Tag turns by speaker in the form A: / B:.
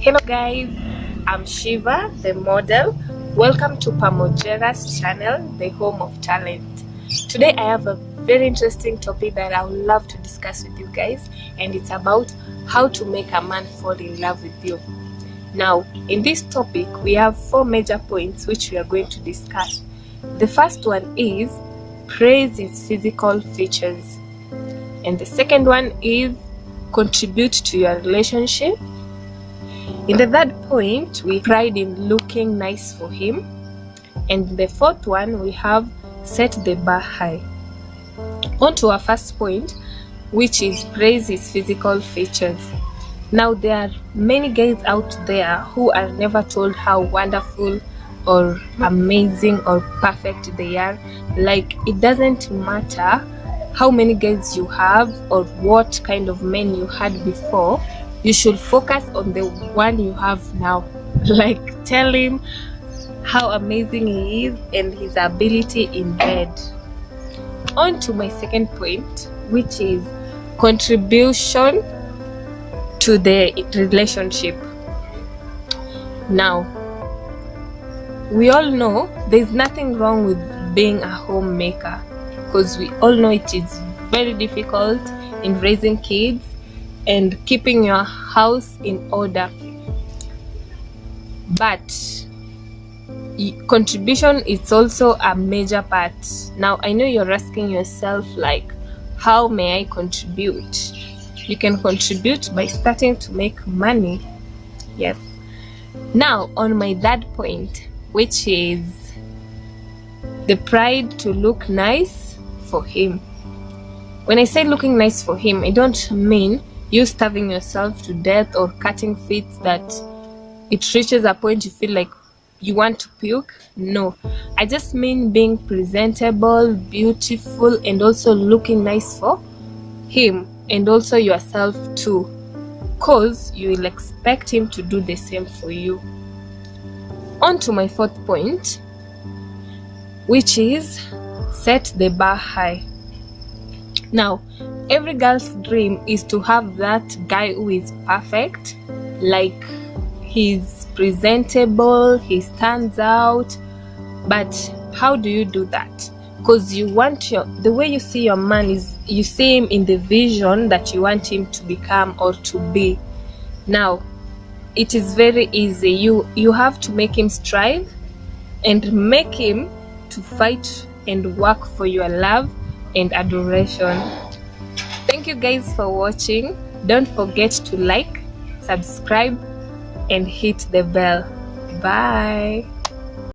A: Hello guys, I'm Shiva, the model. Welcome to Pamojera's channel, the home of talent. Today I have a very interesting topic that I would love to discuss with you guys, and it's about how to make a man fall in love with you. Now, in this topic, we have 4 major points which we are going to discuss. The first one is praise his physical features, and the second one is contribute to your relationship. In the third point, we pride in looking nice for him. And the fourth one, we have set the bar high. On to our first point, which is praise his physical features. Now, there are many guys out there who are never told how wonderful or amazing or perfect they are. Like, it doesn't matter how many guys you have or what kind of men you had before. You should focus on the one you have now. Like, tell him how amazing he is and his ability in bed. On to my second point, which is contribution to the relationship. Now, we all know there's nothing wrong with being a homemaker, because we all know it is very difficult in raising kids and keeping your house in order. But contribution is also a major part. Now, I know you're asking yourself, like, how may I contribute? You can contribute by starting to make money. Yes. Now, on my third point, which is the pride to look nice for him. When I say looking nice for him, I don't mean you starving yourself to death or cutting feet that it reaches a point you feel like you want to puke. No, I just mean being presentable, beautiful, and also looking nice for him and also yourself too, because you will expect him to do the same for you. On to my fourth point, which is set the bar high. Now, every girl's dream is to have that guy who is perfect, like he's presentable, he stands out. But how do you do that? Because you want the way you see your man is you see him in the vision that you want him to become or to be. Now, it is very easy. You have to make him strive and make him to fight and work for your love and adoration. Thank you guys for watching. Don't forget to like, subscribe, and hit the bell. Bye.